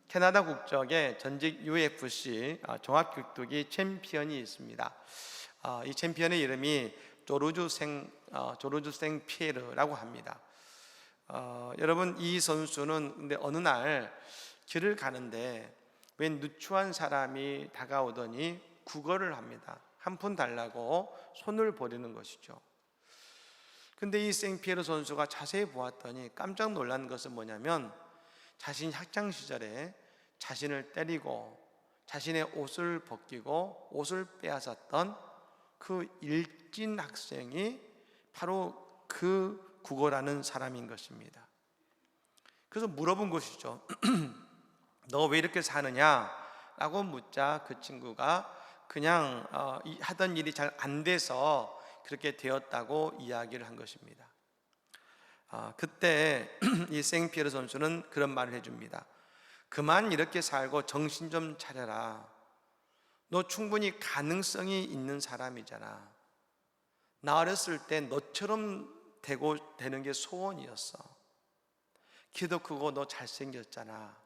캐나다 국적의 전직 UFC 종합격투기 챔피언이 있습니다. 이 챔피언의 이름이 조르주 생 피에르라고 합니다. 여러분, 이 선수는 근데 어느 날 길을 가는데 웬 누추한 사람이 다가오더니 구걸을 합니다. 한 푼 달라고 손을 버리는 것이죠. 근데 이 생피에르 선수가 자세히 보았더니 깜짝 놀란 것은 뭐냐면, 자신이 학창 시절에 자신을 때리고 자신의 옷을 벗기고 옷을 빼앗았던 그 일진 학생이 바로 그 구걸하는 사람인 것입니다. 그래서 물어본 것이죠. 너 왜 이렇게 사느냐? 라고 묻자 그 친구가 그냥 하던 일이 잘 안 돼서 그렇게 되었다고 이야기를 한 것입니다. 그때 이 생피에르 선수는 그런 말을 해줍니다. 그만 이렇게 살고 정신 좀 차려라. 너 충분히 가능성이 있는 사람이잖아. 나 어렸을 때 너처럼 되는 게 소원이었어. 키도 크고 너 잘생겼잖아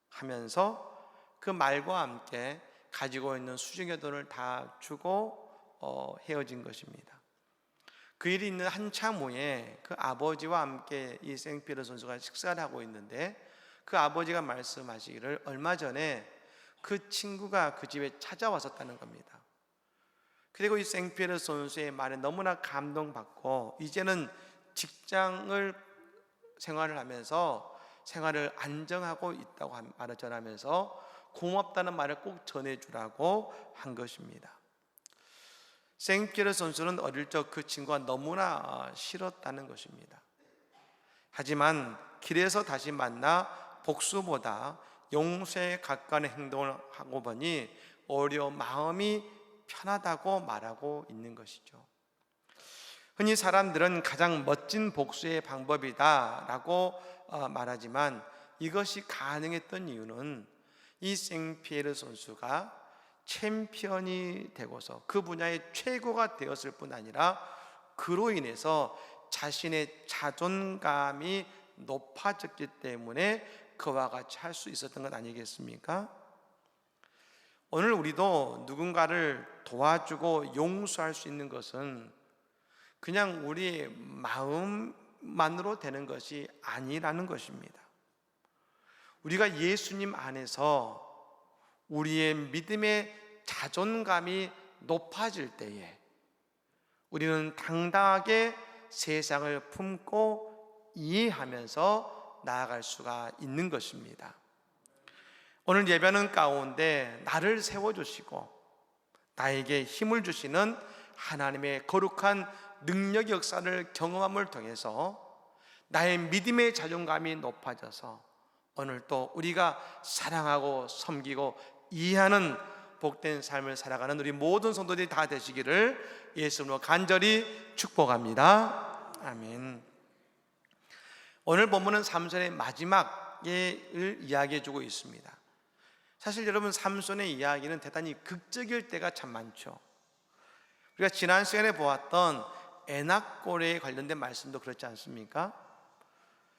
하면서 그 말과 함께 가지고 있는 수중의 돈을 다 주고 헤어진 것입니다. 그 일이 있는 한참 후에 그 아버지와 함께 이 생피에르 선수가 식사를 하고 있는데, 그 아버지가 말씀하시기를 얼마 전에 그 친구가 그 집에 찾아왔었다는 겁니다. 그리고 이 생피에르 선수의 말에 너무나 감동받고 이제는 직장을 생활을 하면서 생활을 안정하고 있다고 말을 전하면서 고맙다는 말을 꼭 전해주라고 한 것입니다. 생피에르 선수는 어릴 적 그 친구가 너무나 싫었다는 것입니다. 하지만 길에서 다시 만나 복수보다 용서에 가까운 행동을 하고 보니 오히려 마음이 편하다고 말하고 있는 것이죠. 흔히 사람들은 가장 멋진 복수의 방법이다라고 말하지만, 이것이 가능했던 이유는 이 생피에르 선수가 챔피언이 되고서 그 분야의 최고가 되었을 뿐 아니라 그로 인해서 자신의 자존감이 높아졌기 때문에 그와 같이 할 수 있었던 것 아니겠습니까? 오늘 우리도 누군가를 도와주고 용서할 수 있는 것은 그냥 우리의 마음만으로 되는 것이 아니라는 것입니다. 우리가 예수님 안에서 우리의 믿음의 자존감이 높아질 때에 우리는 당당하게 세상을 품고 이해하면서 나아갈 수가 있는 것입니다. 오늘 예배는 가운데 나를 세워주시고 나에게 힘을 주시는 하나님의 거룩한 능력 역사를 경험함을 통해서 나의 믿음의 자존감이 높아져서 오늘 또 우리가 사랑하고 섬기고 이해하는 복된 삶을 살아가는 우리 모든 성도들이 다 되시기를 예수님으로 간절히 축복합니다. 아멘. 오늘 본문은 삼손의 마지막을 이야기해 주고 있습니다. 사실 여러분, 삼손의 이야기는 대단히 극적일 때가 참 많죠. 우리가 지난 시간에 보았던 에낙고레에 관련된 말씀도 그렇지 않습니까?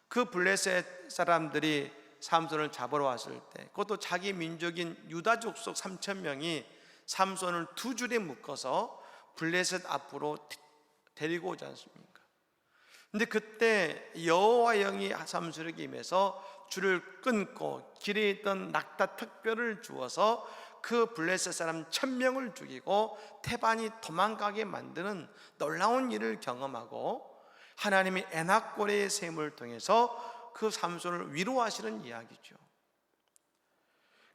그 블레셋 사람들이 삼손을 잡으러 왔을 때, 그것도 자기 민족인 유다 족속 3,000명이 삼손을 두 줄에 묶어서 블레셋 앞으로 데리고 오지 않습니까? 근데 그때 여호와의 영이 삼손에게 임해서 줄을 끊고 길에 있던 낙타 특별을 주어서 그 블레셋 사람 1,000명을 죽이고 태반이 도망가게 만드는 놀라운 일을 경험하고, 하나님이 에낙고레의 셈을 통해서 그 삼손을 위로하시는 이야기죠.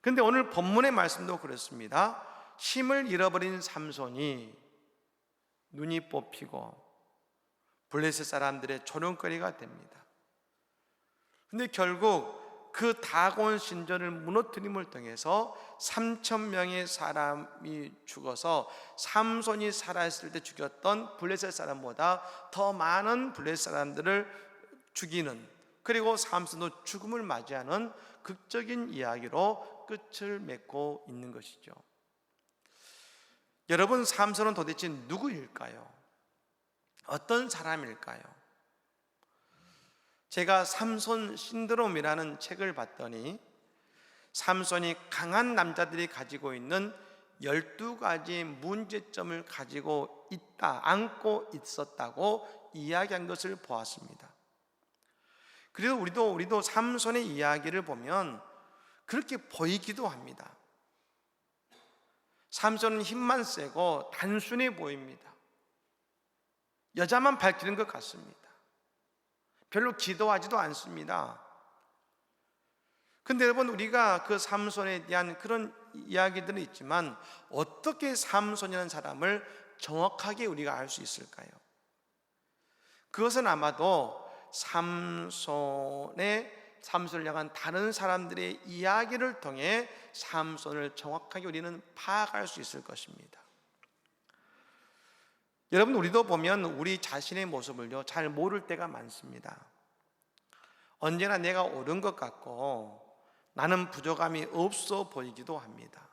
그런데 오늘 본문의 말씀도 그렇습니다. 힘을 잃어버린 삼손이 눈이 뽑히고 블레셋 사람들의 조롱거리가 됩니다. 그런데 결국 그 다곤 신전을 무너뜨림을 통해서 3,000명의 사람이 죽어서 삼손이 살아있을 때 죽였던 블레셋 사람보다 더 많은 블레셋 사람들을 죽이는, 그리고 삼손도 죽음을 맞이하는 극적인 이야기로 끝을 맺고 있는 것이죠. 여러분, 삼손은 도대체 누구일까요? 어떤 사람일까요? 제가 삼손 신드롬이라는 책을 봤더니 삼손이 강한 남자들이 가지고 있는 12가지 문제점을 가지고 안고 있었다고 이야기한 것을 보았습니다. 그래서 우리도 삼손의 이야기를 보면 그렇게 보이기도 합니다. 삼손은 힘만 세고 단순해 보입니다. 여자만 밝히는 것 같습니다. 별로 기도하지도 않습니다. 근데 여러분, 우리가 그 삼손에 대한 그런 이야기들은 있지만 어떻게 삼손이라는 사람을 정확하게 우리가 알 수 있을까요? 그것은 아마도 삼손을 향한 다른 사람들의 이야기를 통해 삼손을 정확하게 우리는 파악할 수 있을 것입니다. 여러분, 우리도 보면 우리 자신의 모습을요 잘 모를 때가 많습니다. 언제나 내가 옳은 것 같고 나는 부족함이 없어 보이기도 합니다.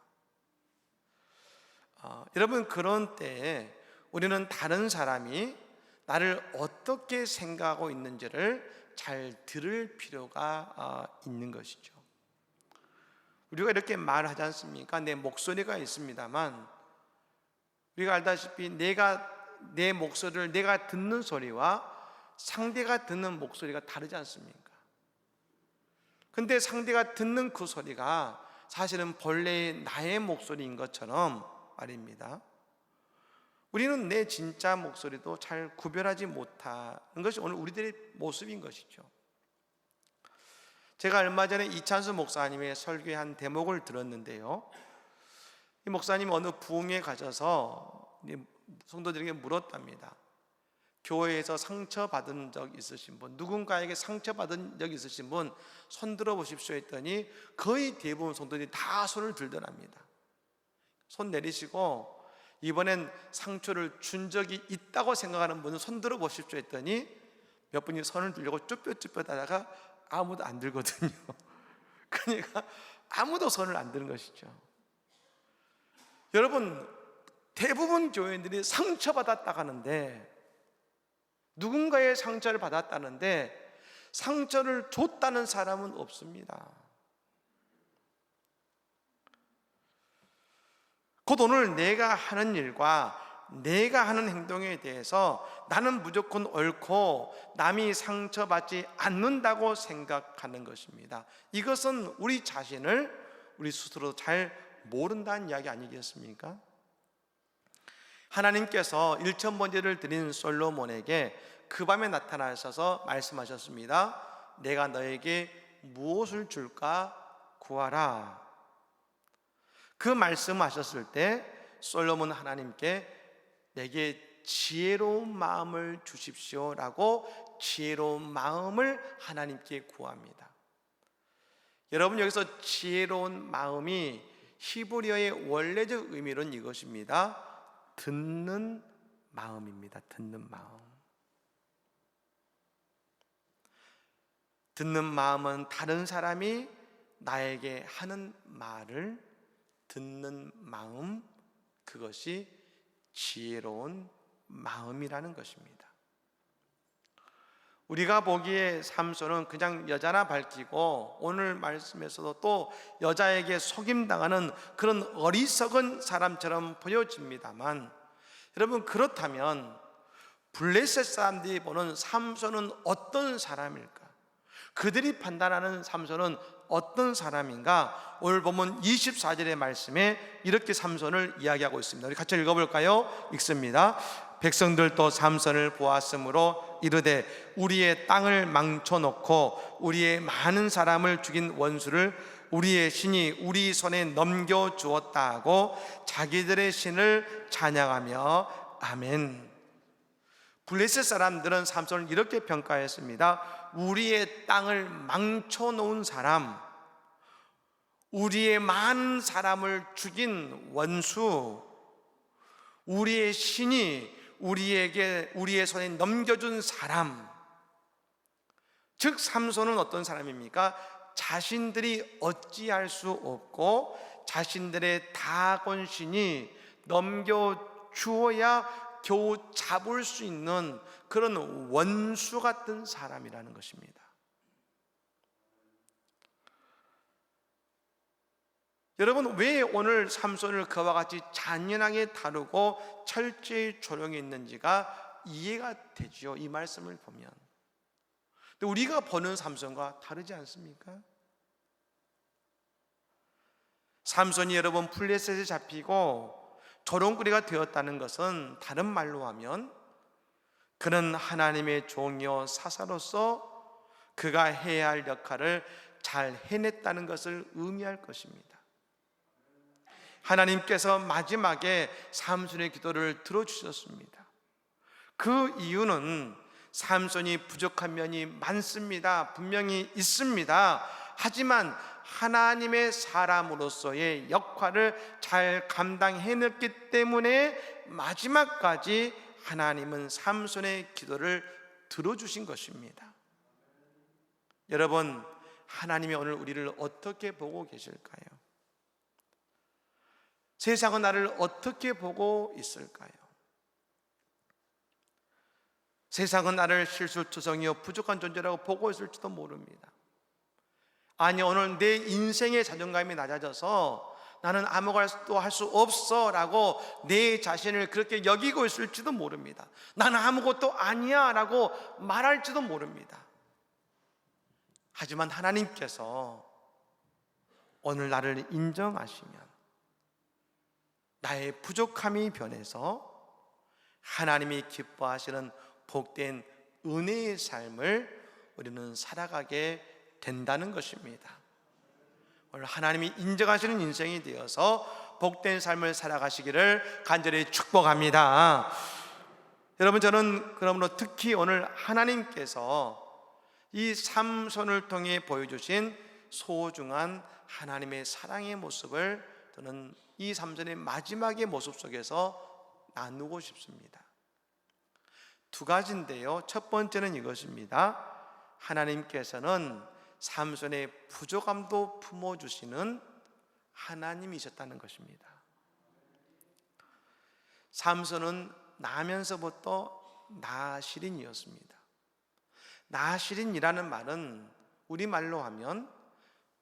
여러분, 그런 때에 우리는 다른 사람이 나를 어떻게 생각하고 있는지를 잘 들을 필요가 있는 것이죠. 우리가 이렇게 말하지 않습니까? 내 목소리가 있습니다만 우리가 알다시피 내 목소리를 내가 듣는 소리와 상대가 듣는 목소리가 다르지 않습니까? 근데 상대가 듣는 그 소리가 사실은 본래의 나의 목소리인 것처럼 말입니다. 우리는 내 진짜 목소리도 잘 구별하지 못하는 것이 오늘 우리들의 모습인 것이죠. 제가 얼마 전에 이찬수 목사님의 설교의 한 대목을 들었는데요, 이 목사님이 어느 부흥에 가셔서 성도들에게 물었답니다. 교회에서 상처받은 적 있으신 분, 누군가에게 상처받은 적 있으신 분 손 들어보십시오 했더니 거의 대부분 성도들이 다 손을 들더랍니다. 손 내리시고 이번엔 상처를 준 적이 있다고 생각하는 분은 손 들어보십시오 했더니 몇 분이 손을 들려고 쭈뼛쭈뼛 하다가 아무도 안 들거든요. 그러니까 아무도 손을 안 드는 것이죠. 여러분, 대부분 교회인들이 상처받았다 하는데, 누군가의 상처를 받았다는데 상처를 줬다는 사람은 없습니다. 곧 오늘 내가 하는 일과 내가 하는 행동에 대해서 나는 무조건 옳고 남이 상처받지 않는다고 생각하는 것입니다. 이것은 우리 자신을 우리 스스로 잘 모른다는 이야기 아니겠습니까? 하나님께서 1,000번제를 드린 솔로몬에게 그 밤에 나타나셔서 말씀하셨습니다. 내가 너에게 무엇을 줄까 구하라. 그 말씀하셨을 때 솔로몬 하나님께 내게 지혜로운 마음을 주십시오라고 지혜로운 마음을 하나님께 구합니다. 여러분, 여기서 지혜로운 마음이 히브리어의 원래적 의미로는 이것입니다. 듣는 마음입니다. 듣는 마음. 듣는 마음은 다른 사람이 나에게 하는 말을 듣는 마음, 그것이 지혜로운 마음이라는 것입니다. 우리가 보기에 삼손은 그냥 여자나 밝히고 오늘 말씀에서도 또 여자에게 속임당하는 그런 어리석은 사람처럼 보여집니다만, 여러분, 그렇다면 블레셋 사람들이 보는 삼손은 어떤 사람일까? 그들이 판단하는 삼손은 어떤 사람인가? 오늘 보면 24절의 말씀에 이렇게 삼손을 이야기하고 있습니다. 우리 같이 읽어볼까요? 읽습니다. 백성들도 삼손을 보았으므로 이르되 우리의 땅을 망쳐놓고 우리의 많은 사람을 죽인 원수를 우리의 신이 우리 손에 넘겨주었다 하고 자기들의 신을 찬양하며 아멘. 블레셋 사람들은 삼손을 이렇게 평가했습니다. 우리의 땅을 망쳐놓은 사람, 우리의 많은 사람을 죽인 원수, 우리의 신이 우리의 손에 넘겨준 사람. 즉 삼손은 어떤 사람입니까? 자신들이 어찌할 수 없고 자신들의 다곤신이 넘겨주어야 겨우 잡을 수 있는 그런 원수 같은 사람이라는 것입니다. 여러분, 왜 오늘 삼손을 그와 같이 잔인하게 다루고 철저히 조롱했는지가 이해가 되죠, 이 말씀을 보면. 근데 우리가 보는 삼손과 다르지 않습니까? 삼손이 여러분 블레셋에 잡히고 조롱거리가 되었다는 것은 다른 말로 하면 그는 하나님의 종이요 사사로서 그가 해야 할 역할을 잘 해냈다는 것을 의미할 것입니다. 하나님께서 마지막에 삼손의 기도를 들어주셨습니다. 그 이유는 삼손이 부족한 면이 많습니다. 분명히 있습니다. 하지만 하나님의 사람으로서의 역할을 잘 감당해냈기 때문에 마지막까지 하나님은 삼손의 기도를 들어주신 것입니다. 여러분, 하나님이 오늘 우리를 어떻게 보고 계실까요? 세상은 나를 어떻게 보고 있을까요? 세상은 나를 실수투성이요 부족한 존재라고 보고 있을지도 모릅니다. 아니, 오늘 내 인생의 자존감이 낮아져서 나는 아무것도 할 수 없어 라고 내 자신을 그렇게 여기고 있을지도 모릅니다. 나는 아무것도 아니야 라고 말할지도 모릅니다. 하지만 하나님께서 오늘 나를 인정하시면 나의 부족함이 변해서 하나님이 기뻐하시는 복된 은혜의 삶을 우리는 살아가게 된다는 것입니다. 오늘 하나님이 인정하시는 인생이 되어서 복된 삶을 살아가시기를 간절히 축복합니다. 여러분, 저는 그러므로 특히 오늘 하나님께서 이 삼손을 통해 보여주신 소중한 하나님의 사랑의 모습을 저는 이 삼손의 마지막의 모습 속에서 나누고 싶습니다. 두 가지인데요, 첫 번째는 이것입니다. 하나님께서는 삼손의 부족함도 품어주시는 하나님이셨다는 것입니다. 삼손은 나면서부터 나시린이었습니다. 나시린이라는 말은 우리말로 하면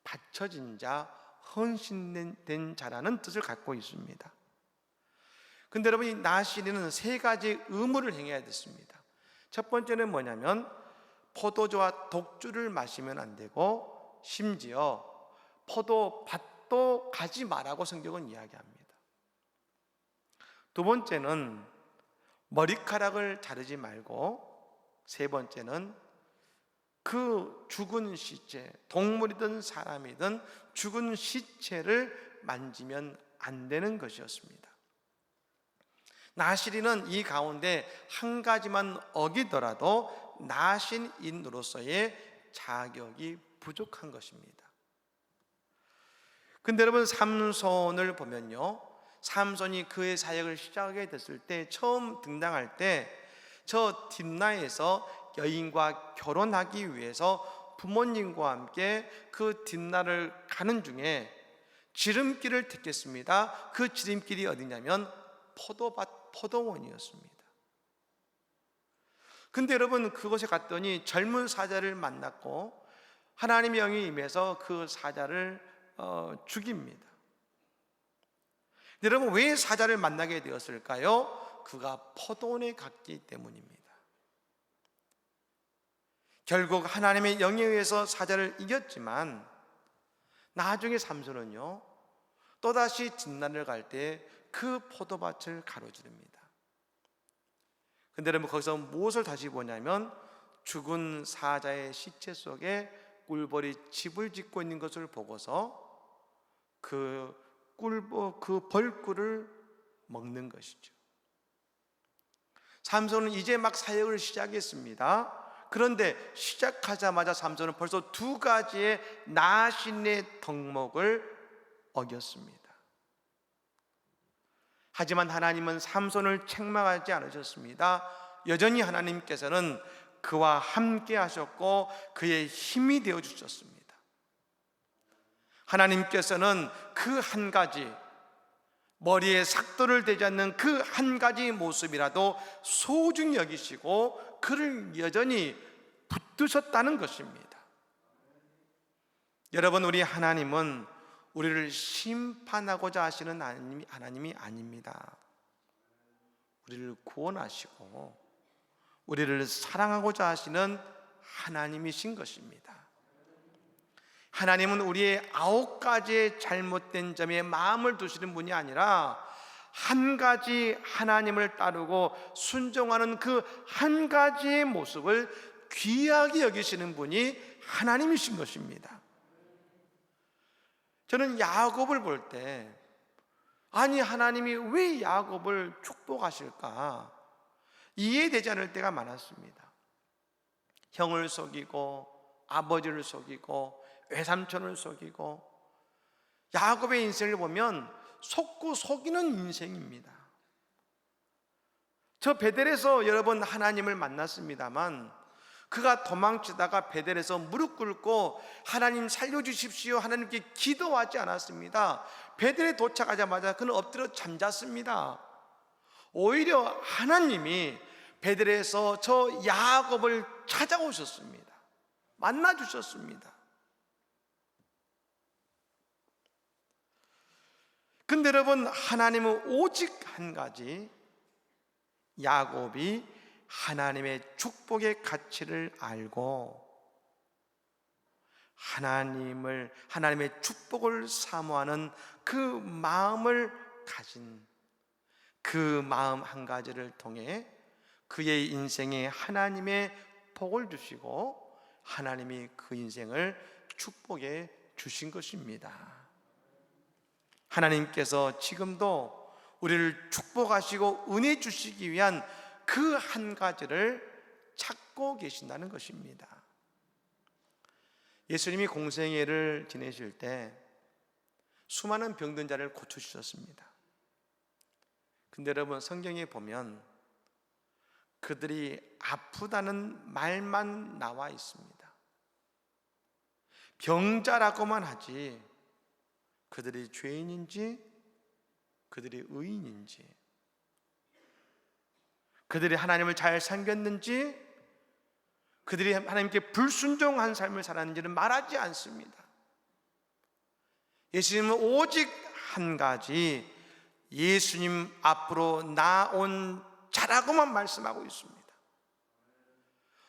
바쳐진 자, 헌신된 자라는 뜻을 갖고 있습니다. 근데 여러분, 이 나시린은 세 가지 의무를 행해야 됐습니다. 첫 번째는 뭐냐면 포도주와 독주를 마시면 안 되고 심지어 포도밭도 가지 말라고 성경은 이야기합니다. 두 번째는 머리카락을 자르지 말고, 세 번째는 그 죽은 시체, 동물이든 사람이든 죽은 시체를 만지면 안 되는 것이었습니다. 나시린은 이 가운데 한 가지만 어기더라도 나신인으로서의 자격이 부족한 것입니다. 근데 여러분, 삼손을 보면요, 삼손이 그의 사역을 시작하게 됐을 때, 처음 등장할 때 저 딥나에서 여인과 결혼하기 위해서 부모님과 함께 그 딥나를 가는 중에 지름길을 택했습니다. 그 지름길이 어디냐면 포도밭, 포도원이었습니다. 근데 여러분, 그곳에 갔더니 젊은 사자를 만났고 하나님의 영이 임해서 그 사자를 죽입니다. 여러분, 왜 사자를 만나게 되었을까요? 그가 포도원에 갔기 때문입니다. 결국 하나님의 영에 의해서 사자를 이겼지만 나중에 삼손은요, 또다시 뒷날을 갈 때 그 포도밭을 가로지릅니다. 근데 여러분, 거기서 무엇을 다시 보냐면 죽은 사자의 시체 속에 꿀벌이 집을 짓고 있는 것을 보고서 그 벌꿀을 먹는 것이죠. 삼손은 이제 막 사역을 시작했습니다. 그런데 시작하자마자 삼손은 벌써 두 가지의 나신의 덕목을 어겼습니다. 하지만 하나님은 삼손을 책망하지 않으셨습니다. 여전히 하나님께서는 그와 함께 하셨고 그의 힘이 되어 주셨습니다. 하나님께서는 그 한 가지, 머리에 삭도를 대지 않는 그 한 가지 모습이라도 소중히 여기시고 그를 여전히 붙드셨다는 것입니다. 여러분, 우리 하나님은 우리를 심판하고자 하시는 하나님이 아닙니다. 우리를 구원하시고 우리를 사랑하고자 하시는 하나님이신 것입니다. 하나님은 우리의 9가지의 잘못된 점에 마음을 두시는 분이 아니라 한 가지 하나님을 따르고 순종하는 그 한 가지의 모습을 귀하게 여기시는 분이 하나님이신 것입니다. 저는 야곱을 볼 때, 아니 하나님이 왜 야곱을 축복하실까 이해되지 않을 때가 많았습니다. 형을 속이고 아버지를 속이고 외삼촌을 속이고, 야곱의 인생을 보면 속고 속이는 인생입니다. 저 베델에서 여러 번 하나님을 만났습니다만 그가 도망치다가 베델에서 무릎 꿇고 하나님 살려주십시오 하나님께 기도하지 않았습니다. 베델에 도착하자마자 그는 엎드려 잠잤습니다. 오히려 하나님이 베델에서 저 야곱을 찾아오셨습니다. 만나주셨습니다. 근데 여러분, 하나님은 오직 한 가지, 야곱이 하나님의 축복의 가치를 알고 하나님의 축복을 사모하는 그 마음을 가진, 그 마음 한 가지를 통해 그의 인생에 하나님의 복을 주시고 하나님이 그 인생을 축복해 주신 것입니다. 하나님께서 지금도 우리를 축복하시고 은혜 주시기 위한 그 한 가지를 찾고 계신다는 것입니다. 예수님이 공생애를 지내실 때 수많은 병든 자를 고쳐주셨습니다. 근데 여러분, 성경에 보면 그들이 아프다는 말만 나와 있습니다. 병자라고만 하지 그들이 죄인인지 그들이 의인인지, 그들이 하나님을 잘 섬겼는지 그들이 하나님께 불순종한 삶을 살았는지는 말하지 않습니다. 예수님은 오직 한 가지, 예수님 앞으로 나온 자라고만 말씀하고 있습니다.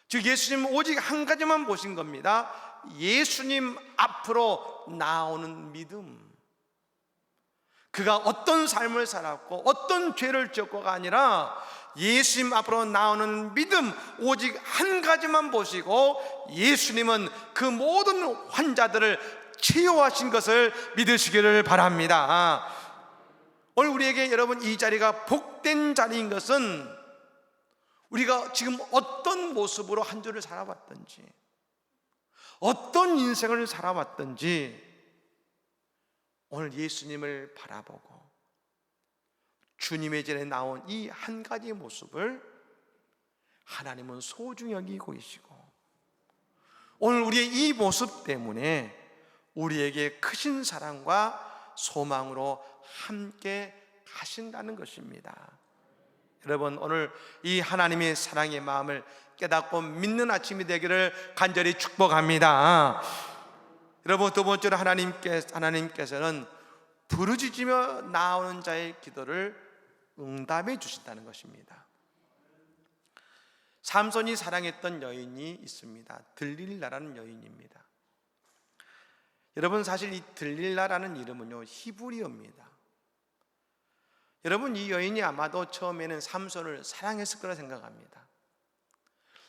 즉 예수님은 오직 한 가지만 보신 겁니다. 예수님 앞으로 나오는 믿음. 그가 어떤 삶을 살았고 어떤 죄를 지었고가 아니라 예수님 앞으로 나오는 믿음, 오직 한 가지만 보시고 예수님은 그 모든 환자들을 치유하신 것을 믿으시기를 바랍니다. 오늘 우리에게 여러분, 이 자리가 복된 자리인 것은 우리가 지금 어떤 모습으로 한 주를 살아왔든지, 어떤 인생을 살아왔든지 오늘 예수님을 바라보고 주님의 전에 나온 이 한 가지 모습을 하나님은 소중히 여기고 계시고, 오늘 우리의 이 모습 때문에 우리에게 크신 사랑과 소망으로 함께 가신다는 것입니다. 여러분, 오늘 이 하나님의 사랑의 마음을 깨닫고 믿는 아침이 되기를 간절히 축복합니다. 여러분, 두 번째로 하나님께서는 부르짖으며 나오는 자의 기도를 응답해 주신다는 것입니다. 삼손이 사랑했던 여인이 있습니다. 들릴라라는 여인입니다. 여러분, 사실 이 들릴라라는 이름은요, 히브리어입니다. 여러분, 이 여인이 아마도 처음에는 삼손을 사랑했을 거라 생각합니다.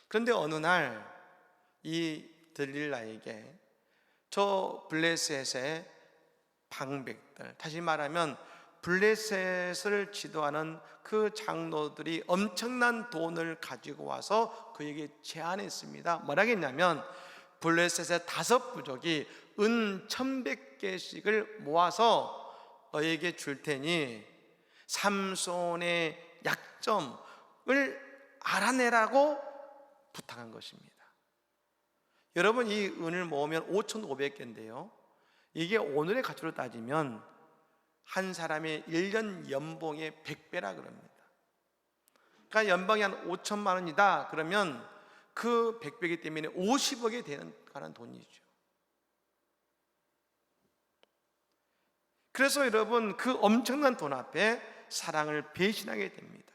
그런데 어느 날 이 들릴라에게 저 블레셋의 방백들, 다시 말하면 블레셋을 지도하는 그 장로들이 엄청난 돈을 가지고 와서 그에게 제안했습니다. 뭐라 했냐면, 블레셋의 5부족이 은 1,100개씩을 모아서 너에게 줄 테니 삼손의 약점을 알아내라고 부탁한 것입니다. 여러분, 이 은을 모으면 5,500개인데요 이게 오늘의 가치로 따지면 한 사람의 1년 연봉의 100배라 그럽니다. 그러니까 연봉이 한 5천만 원이다 그러면 그 100배이기 때문에 50억이 되는 돈이죠. 그래서 여러분 그 엄청난 돈 앞에 사랑을 배신하게 됩니다.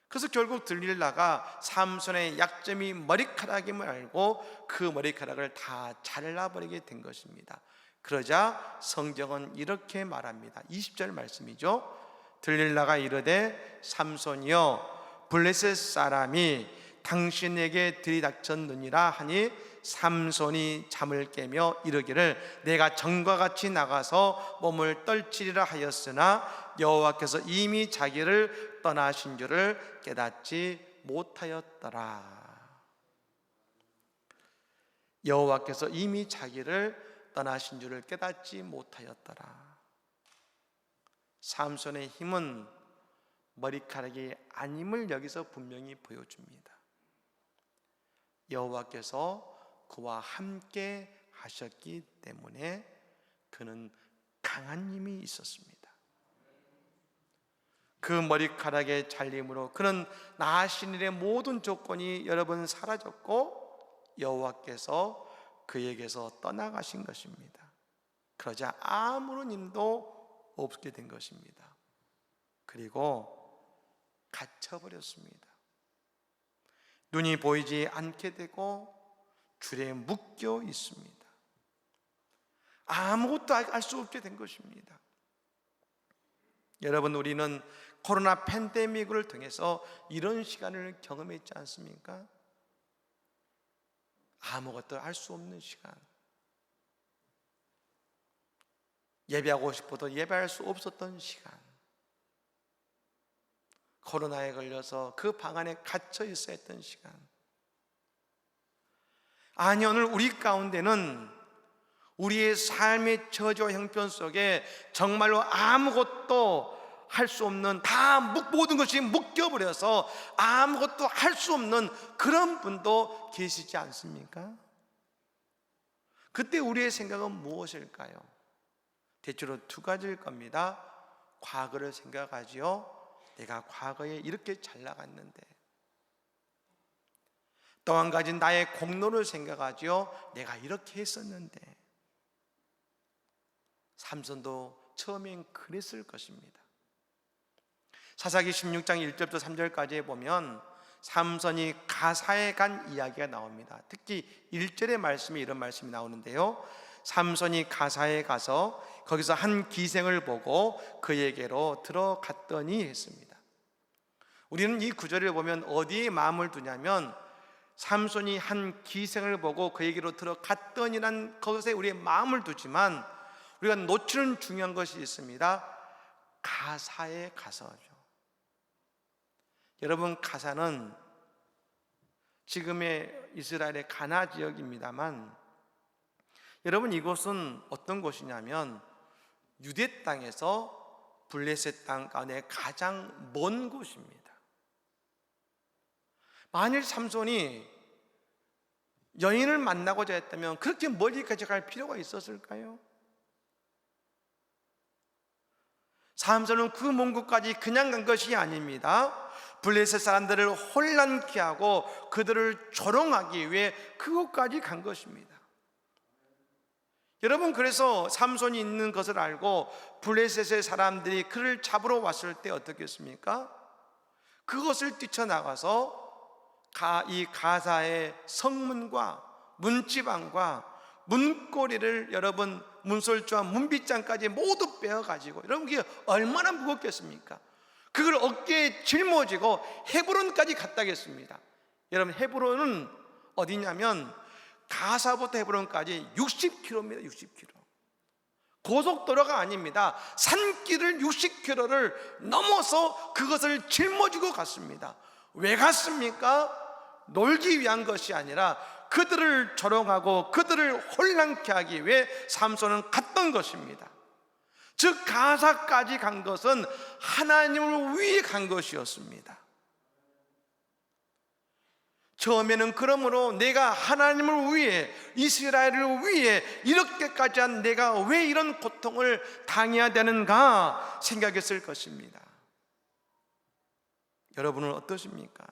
그래서 결국 들릴라가 삼손의 약점이 머리카락임을 알고 그 머리카락을 다 잘라버리게 된 것입니다. 그러자 성경은 이렇게 말합니다. 20절 말씀이죠. 들릴라가 이르되 삼손이여 블레셋 사람이 당신에게 들이닥쳤느니라 하니 삼손이 잠을 깨며 이르기를 내가 전과 같이 나가서 몸을 떨치리라 하였으나 여호와께서 이미 자기를 떠나신 줄을 깨닫지 못하였더라. 여호와께서 이미 자기를 떠나신 줄을 깨닫지 못하였더라. 삼손의 힘은 머리카락이 아님을 여기서 분명히 보여줍니다. 여호와께서 그와 함께 하셨기 때문에 그는 강한 힘이 있었습니다. 그 머리카락의 잘림으로 그는 나아신 일의 모든 조건이 여러분 사라졌고 여호와께서 그에게서 떠나가신 것입니다. 그러자 아무런 힘도 없게 된 것입니다. 그리고 갇혀버렸습니다. 눈이 보이지 않게 되고 줄에 묶여 있습니다. 아무것도 알 수 없게 된 것입니다. 여러분, 우리는 코로나 팬데믹을 통해서 이런 시간을 경험했지 않습니까? 아무것도 알 수 없는 시간, 예배하고 싶어도 예배할 수 없었던 시간, 코로나에 걸려서 그 방 안에 갇혀 있어야 했던 시간. 아니, 오늘 우리 가운데는 우리의 삶의 저주와 형편 속에 정말로 아무것도 할 수 없는, 모든 것이 묶여버려서 아무것도 할 수 없는 그런 분도 계시지 않습니까? 그때 우리의 생각은 무엇일까요? 대체로 두 가지일 겁니다. 과거를 생각하지요. 내가 과거에 이렇게 잘 나갔는데. 또 한 가지 나의 공로를 생각하지요. 내가 이렇게 했었는데. 삼손도 처음엔 그랬을 것입니다. 사사기 16장 1절부터 3절까지에 보면 삼손이 가사에 간 이야기가 나옵니다. 특히 1절의 말씀에 이런 말씀이 나오는데요. 삼손이 가사에 가서 거기서 한 기생을 보고 그에게로 들어갔더니 했습니다. 우리는 이 구절을 보면 어디에 마음을 두냐면 삼손이 한 기생을 보고 그에게로 들어갔더니란 것에 우리의 마음을 두지만 우리가 놓치는 중요한 것이 있습니다. 가사에 가서죠. 여러분, 가사는 지금의 이스라엘의 가나 지역입니다만 여러분, 이곳은 어떤 곳이냐면 유대 땅에서 블레셋 땅 가운데 가장 먼 곳입니다. 만일 삼손이 여인을 만나고자 했다면 그렇게 멀리까지 갈 필요가 있었을까요? 삼손은 그 먼 곳까지 그냥 간 것이 아닙니다. 블레셋 사람들을 혼란케 하고 그들을 조롱하기 위해 그곳까지 간 것입니다. 여러분, 그래서 삼손이 있는 것을 알고 블레셋의 사람들이 그를 잡으러 왔을 때 어떻게 했습니까? 그것을 뛰쳐나가서 이 가사의 성문과 문지방과 문고리를 여러분 문설주와 문빗장까지 모두 빼어가지고, 여러분 그게 얼마나 무겁겠습니까? 그걸 어깨에 짊어지고 헤브론까지 갔다겠습니다. 여러분, 헤브론은 어디냐면 가사부터 헤브론까지 60km입니다. 60km. 고속도로가 아닙니다. 산길을 60km를 넘어서 그것을 짊어지고 갔습니다. 왜 갔습니까? 놀기 위한 것이 아니라 그들을 조롱하고 그들을 혼란케 하기 위해 삼손은 갔던 것입니다. 즉 가사까지 간 것은 하나님을 위해 간 것이었습니다. 처음에는 그러므로 내가 하나님을 위해, 이스라엘을 위해 이렇게까지 한 내가 왜 이런 고통을 당해야 되는가 생각했을 것입니다. 여러분은 어떠십니까?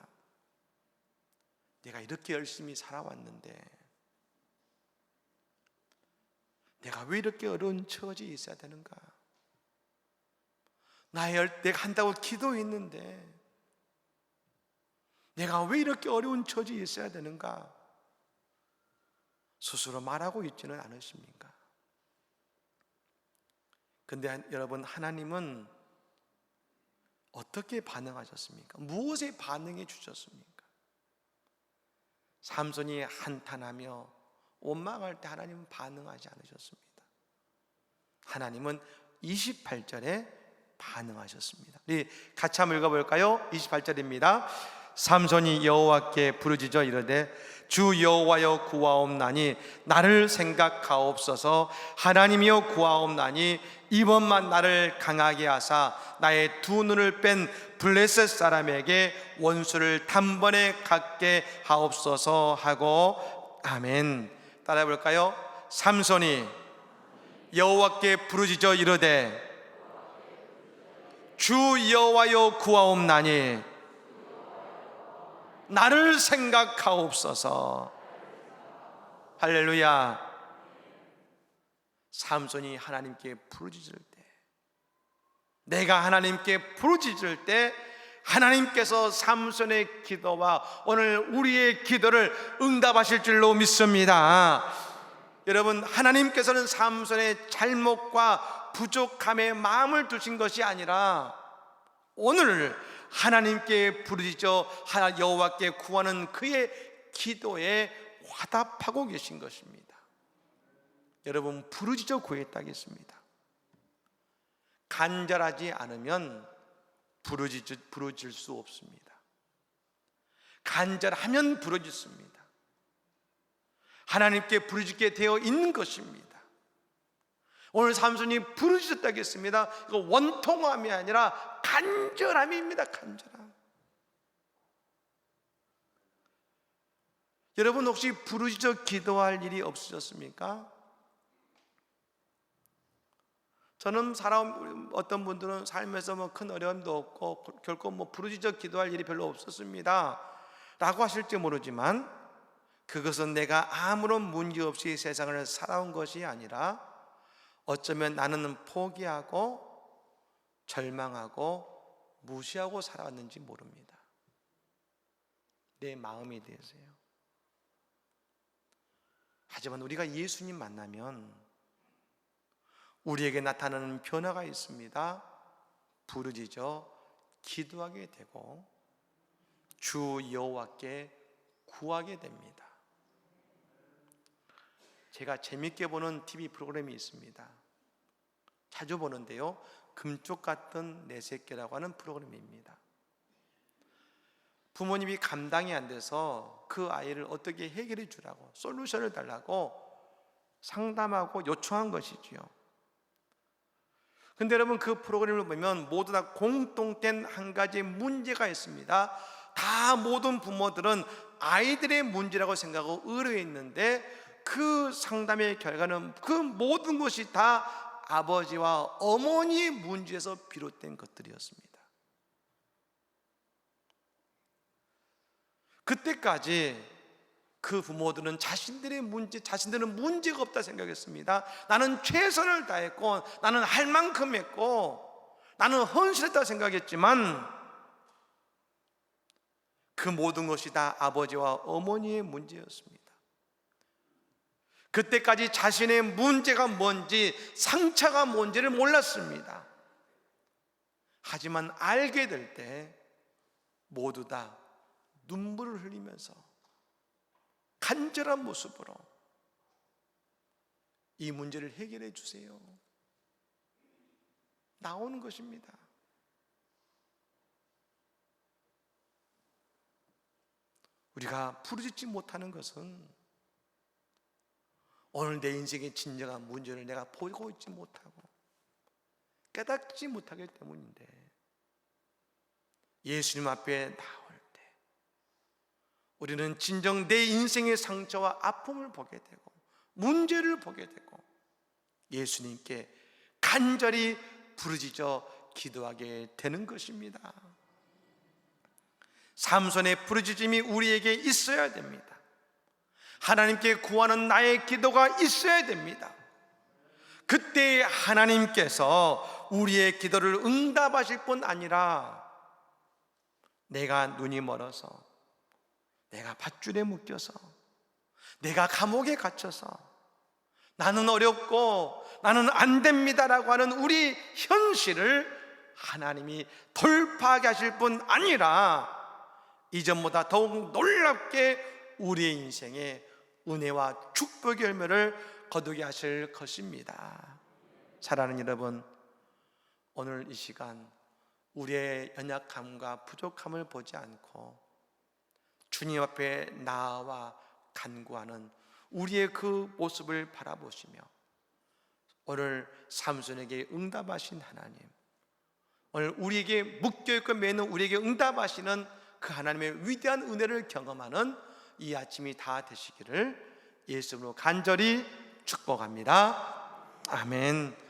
내가 이렇게 열심히 살아왔는데, 내가 왜 이렇게 어려운 처지에 있어야 되는가? 내가 한다고 기도했는데 내가 왜 이렇게 어려운 처지에 있어야 되는가? 스스로 말하고 있지는 않으십니까? 근데 여러분, 하나님은 어떻게 반응하셨습니까? 무엇에 반응해 주셨습니까? 삼손이 한탄하며 원망할 때 하나님은 반응하지 않으셨습니다. 하나님은 28절에 반응하셨습니다. 우리 같이 한번 읽어볼까요? 28절입니다. 삼손이 여호와께 부르짖어 이르되 주 여호와여 구하옵나니 나를 생각하옵소서. 하나님이여 구하옵나니 이번만 나를 강하게 하사 나의 두 눈을 뺀 블레셋 사람에게 원수를 단번에 갖게 하옵소서 하고 아멘. 따라해 볼까요? 삼손이 여호와께 부르짖어 이르되 주 여호와여 구하옵나니 나를 생각하옵소서. 할렐루야. 삼손이 하나님께 부르짖을 때, 내가 하나님께 부르짖을 때 하나님께서 삼손의 기도와 오늘 우리의 기도를 응답하실 줄로 믿습니다. 여러분, 하나님께서는 삼손의 잘못과 부족함에 마음을 두신 것이 아니라 오늘 하나님께 부르짖어 여호와께 구하는 그의 기도에 화답하고 계신 것입니다. 여러분, 부르짖어 구했다겠습니다. 간절하지 않으면 부르짖을 수 없습니다. 간절하면 부르짖습니다. 하나님께 부르짖게 되어 있는 것입니다. 오늘 삼손이 부르짖었다겠습니다. 이거 원통함이 아니라 간절함입니다. 간절함. 여러분, 혹시 부르짖어 기도할 일이 없으셨습니까? 저는 어떤 분들은 삶에서 큰 어려움도 없고 결코 부르짖어 기도할 일이 별로 없었습니다 라고 하실지 모르지만, 그것은 내가 아무런 문제 없이 세상을 살아온 것이 아니라 어쩌면 나는 포기하고 절망하고 무시하고 살아왔는지 모릅니다. 내 마음에 대해서요. 하지만 우리가 예수님 만나면 우리에게 나타나는 변화가 있습니다. 부르짖어 기도하게 되고 주 여호와께 구하게 됩니다. 제가 재밌게 보는 TV 프로그램이 있습니다. 자주 보는데요, 금쪽 같은 내 새끼라고 하는 프로그램입니다. 부모님이 감당이 안 돼서 그 아이를 어떻게 해결해 주라고, 솔루션을 달라고 상담하고 요청한 것이지요. 근데 여러분, 그 프로그램을 보면 모두 다 공통된 한 가지 문제가 있습니다. 다 모든 부모들은 아이들의 문제라고 생각하고 의뢰했는데 그 상담의 결과는 그 모든 것이 다 아버지와 어머니의 문제에서 비롯된 것들이었습니다. 그때까지 그 부모들은 자신들은 문제가 없다 생각했습니다. 나는 최선을 다했고 나는 할 만큼 했고 나는 헌신했다 생각했지만 그 모든 것이 다 아버지와 어머니의 문제였습니다. 그때까지 자신의 문제가 뭔지, 상처가 뭔지를 몰랐습니다. 하지만 알게 될 때 모두 다 눈물을 흘리면서 간절한 모습으로 이 문제를 해결해 주세요 나오는 것입니다. 우리가 부르짖지 못하는 것은 오늘 내 인생의 진정한 문제를 내가 보고 있지 못하고 깨닫지 못하기 때문인데, 예수님 앞에 나올 때 우리는 진정 내 인생의 상처와 아픔을 보게 되고 문제를 보게 되고 예수님께 간절히 부르짖어 기도하게 되는 것입니다. 삼손의 부르짖음이 우리에게 있어야 됩니다. 하나님께 구하는 나의 기도가 있어야 됩니다. 그때 하나님께서 우리의 기도를 응답하실 뿐 아니라 내가 눈이 멀어서, 내가 밧줄에 묶여서, 내가 감옥에 갇혀서, 나는 어렵고 나는 안 됩니다라고 하는 우리 현실을 하나님이 돌파하게 하실 뿐 아니라 이전보다 더욱 놀랍게 우리의 인생에 은혜와 축복의 열매를 거두게 하실 것입니다. 사랑하는 여러분, 오늘 이 시간 우리의 연약함과 부족함을 보지 않고 주님 앞에 나아와 간구하는 우리의 그 모습을 바라보시며 오늘 삼손에게 응답하신 하나님, 오늘 우리에게 묶여있고 매는 우리에게 응답하시는 그 하나님의 위대한 은혜를 경험하는 이 아침이 다 되시기를 예수 이름으로 간절히 축복합니다. 아멘.